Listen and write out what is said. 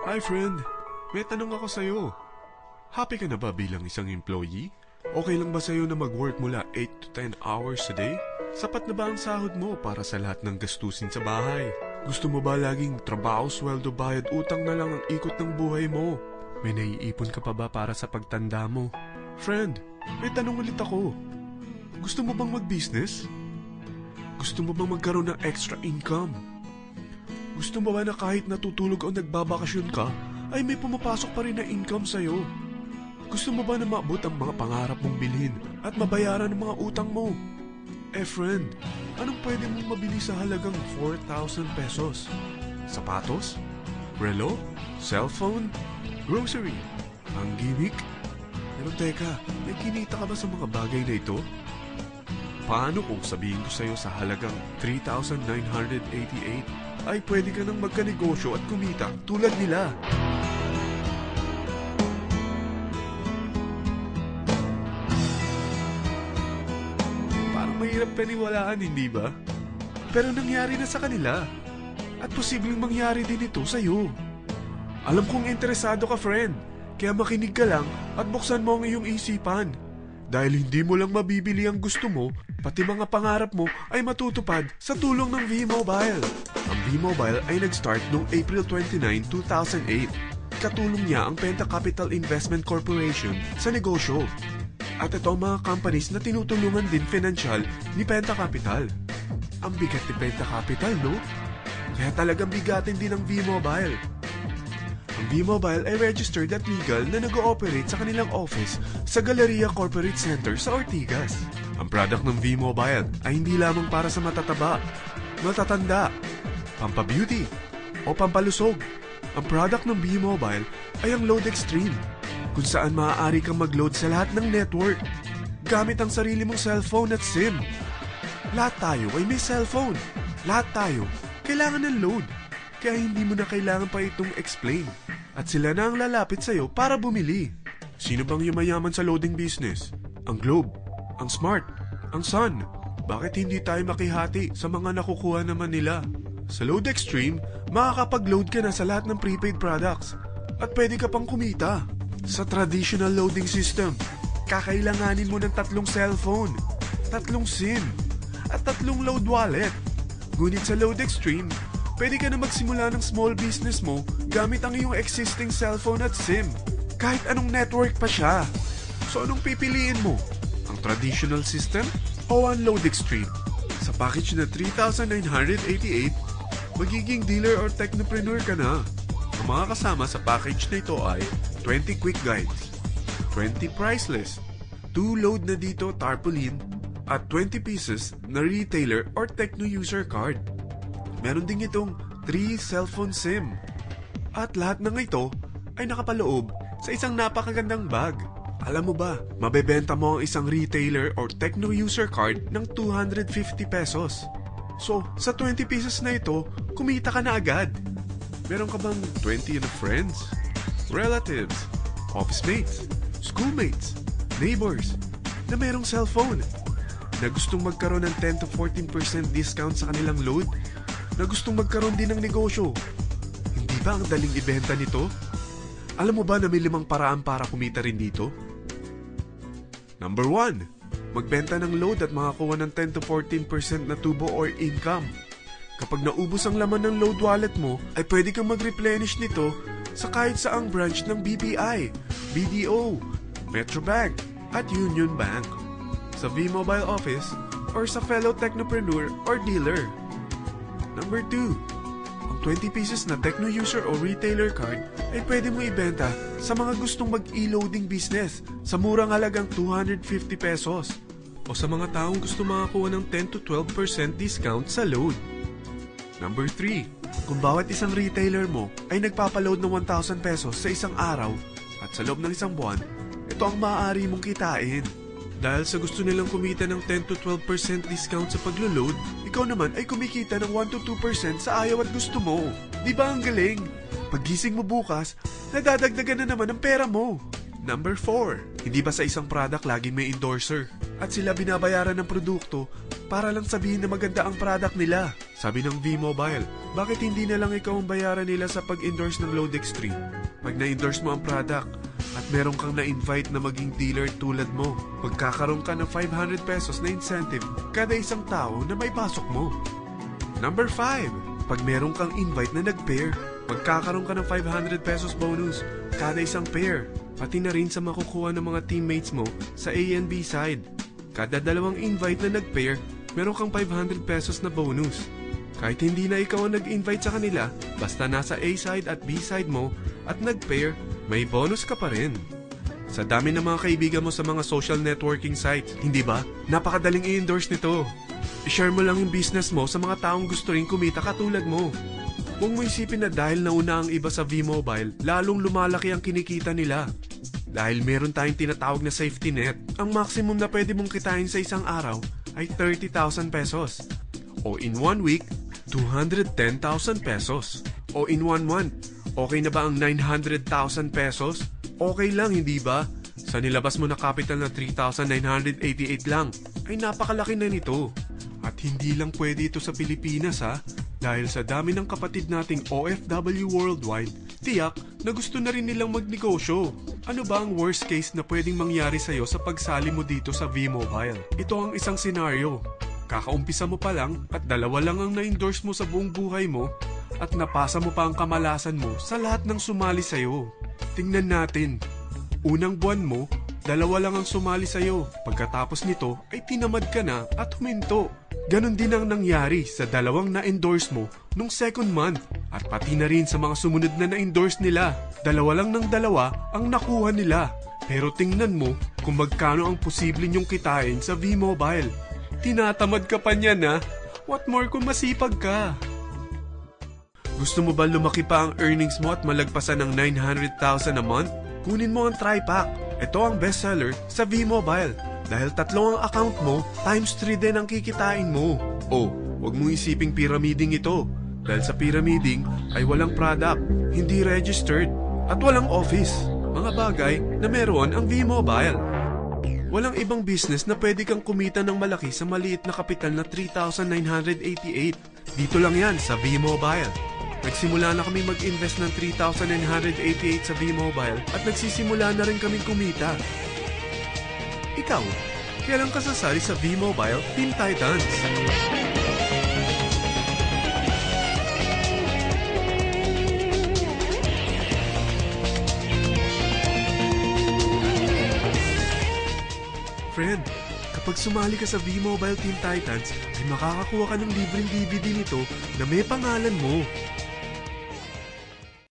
Hi friend, may tanong ako sa'yo. Happy ka na ba bilang isang employee? Okay lang ba sa'yo na mag-work mula 8 to 10 hours a day? Sapat na ba ang sahod mo para sa lahat ng gastusin sa bahay? Gusto mo ba laging trabaho, sweldo, bayad, utang na lang ang ikot ng buhay mo? May naiipon ka pa ba para sa pagtanda mo? Friend, may tanong ulit ako. Gusto mo bang mag-business? Gusto mo bang magkaroon ng extra income? Gusto mo ba na kahit natutulog o nagbabakasyon ka, ay may pumapasok pa rin na income sa'yo? Gusto mo ba na maabot ang mga pangarap mong bilhin at mabayaran ang mga utang mo? Friend, anong pwede mong mabili sa halagang 4,000 pesos? Sapatos? Relo? Cellphone? Grocery? Ang gimmick? Pero teka, may kinita ka ba sa mga bagay na ito? Paano kung sabihin ko sa'yo sa halagang 3,988 ay pwede ka nang magkanegosyo at kumita tulad nila? Parang mahirap paniwalaan, hindi ba? Pero nangyari na sa kanila. At posibleng mangyari din ito sa'yo. Alam kong interesado ka, friend. Kaya makinig ka lang at buksan mo ang iyong isipan. Dahil hindi mo lang mabibili ang gusto mo, pati mga pangarap mo ay matutupad sa tulong ng V-Mobile. Ang V-Mobile ay nag-start noong April 29, 2008. Katulong niya ang Penta Capital Investment Corporation sa negosyo. At ito ang mga companies na tinutulungan din financial ni Penta Capital. Ang bigat ni Penta Capital, no? Kaya talagang bigatin din ang V-Mobile. Ang V-Mobile ay registered at legal na nag-ooperate sa kanilang office sa Galleria Corporate Center sa Ortigas. Ang product ng V-Mobile ay hindi lamang para sa matataba, matatanda, pampabeauty, o pampalusog. Ang product ng V-Mobile ay ang Load Extreme, kung saan maaari kang mag-load sa lahat ng network gamit ang sarili mong cellphone at SIM. Lahat tayo ay may cellphone. Lahat tayo kailangan ng load. Kaya hindi mo na kailangan pa itong explain. At sila na ang lalapit sa'yo para bumili. Sino bang yumayaman sa loading business? Ang Globe, ang Smart, ang Sun. Bakit hindi tayo makihati sa mga nakukuha naman nila? Sa Load Extreme, makakapag-load ka na sa lahat ng prepaid products. At pwede ka pang kumita. Sa traditional loading system, kakailanganin mo ng 3 cellphone, 3 SIM, at 3 load wallet. Ngunit sa Load Extreme, pwede ka na magsimula ng small business mo gamit ang iyong existing cellphone at SIM. Kahit anong network pa siya. So anong pipiliin mo? Ang traditional system o ang Load Extreme? Sa package na 3,988, magiging dealer or technopreneur ka na. Ang mga kasama sa package na ito ay 20 quick guides, 20 price list, 2 load na dito tarpaulin, at 20 pieces na retailer or techno user card. Meron din itong 3 cellphone SIM. At lahat ng ito ay nakapaloob sa isang napakagandang bag. Alam mo ba, mabebenta mo ang isang retailer or techno user card ng 250 pesos. So, sa 20 pieces na ito, kumita ka na agad. Meron ka bang 20 na friends, relatives, office mates, schoolmates, neighbors na merong cellphone, na gustong magkaroon ng 10 to 14% discount sa kanilang load, na gustong magkaroon din ng negosyo? Hindi ba ang daling ibenta nito? Alam mo ba na may 5 paraan para kumita rin dito? Number 1, magbenta ng load at makakuha ng 10 to 14% na tubo or income. Kapag naubos ang laman ng load wallet mo, ay pwede kang mag-replenish nito sa kahit saang branch ng BPI, BDO, Metrobank, at Union Bank, sa V-Mobile office, or sa fellow technopreneur or dealer. Number 2, ang 20 pieces na techno user o retailer card ay pwede mo ibenta sa mga gustong mag-e-loading business sa murang halagang 250 pesos o sa mga taong gusto makakuha ng 10 to 12% discount sa load. Number 3, kung bawat isang retailer mo ay nagpapaload ng 1,000 pesos sa isang araw at sa loob ng isang buwan, ito ang maaari mong kitain. Dahil sa gusto nilang kumita ng 10 to 12% discount sa paglo-load, ikaw naman ay kumikita ng 1 to 2% sa ayaw at gusto mo. Di ba ang galing? Paggising mo bukas, nadadagdagan na naman ang pera mo. Number 4, hindi ba sa isang product laging may endorser? At sila binabayaran ng produkto para lang sabihin na maganda ang product nila. Sabi ng V-Mobile, bakit hindi na lang ikaw ang bayaran nila sa pag-endorse ng Load Extreme? Pag na-endorse mo ang product at meron kang na-invite na maging dealer tulad mo, magkakaroon ka ng 500 pesos na incentive kada isang tao na may pasok mo. Number 5, pag meron kang invite na nag-pair, magkakaroon ka ng 500 pesos bonus kada isang pair. Pati na rin sa makukuha ng mga teammates mo sa A and B side. Kada dalawang invite na nag-pair, meron kang 500 pesos na bonus. Kahit hindi na ikaw ang nag-invite sa kanila, basta nasa A side at B side mo at nag-pair, may bonus ka pa rin. Sa dami ng mga kaibigan mo sa mga social networking sites, hindi ba? Napakadaling i-endorse nito. I-share mo lang yung business mo sa mga taong gusto rin kumita katulad mo. Huwag mo isipin na dahil nauna ang iba sa V-Mobile, lalong lumalaki ang kinikita nila. Dahil meron tayong tinatawag na safety net, ang maximum na pwede mong kitain sa isang araw ay 30,000 pesos. O in 1 week, 210,000 pesos. O in 1 month, okay na ba ang 900,000 pesos? Okay lang, hindi ba? Sa nilabas mo na capital na 3,988 lang, ay napakalaki na nito. At hindi lang pwede ito sa Pilipinas ha, dahil sa dami ng kapatid nating OFW worldwide, tiyak na gusto na rin nilang magnegosyo. Ano ba ang worst case na pwedeng mangyari sa'yo sa pagsali mo dito sa V-Mobile? Ito ang isang senaryo. Kakaumpisa mo pa lang at dalawa lang ang na-endorse mo sa buong buhay mo at napasa mo pa ang kamalasan mo sa lahat ng sumali sa'yo. Tingnan natin. Unang buwan mo, dalawa lang ang sumali sa'yo. Pagkatapos nito ay tinamad ka na at huminto. Ganon din ang nangyari sa dalawang na-endorse mo nung second month at pati na rin sa mga sumunod na na-endorse nila. Dalawa lang ng dalawa ang nakuha nila. Pero tingnan mo kung magkano ang posible nyong kitain sa V-Mobile. Tinatamad ka pa niyan ha? What more kung masipag ka? Gusto mo ba lumaki pa ang earnings mo at malagpasan ng 900,000 a month? Kunin mo ang TriPack. Ito ang bestseller sa V-Mobile. Dahil 3 ang account mo, times 3 din ang kikitain mo. Oh, huwag mong isiping pyramiding ito. Dahil sa pyramiding ay walang product, hindi registered, at walang office. Mga bagay na meron ang V-Mobile. Walang ibang business na pwede kang kumita ng malaki sa maliit na kapital na 3,988. Dito lang yan sa V-Mobile. Nagsimula na kami mag-invest ng 3,988 sa V-Mobile at nagsisimula na rin kaming kumita. Ikaw, kailan ka sasali sa V-Mobile Team Titans? Friend, kapag sumali ka sa V-Mobile Team Titans, ay makakakuha ka ng libreng DVD nito na may pangalan mo.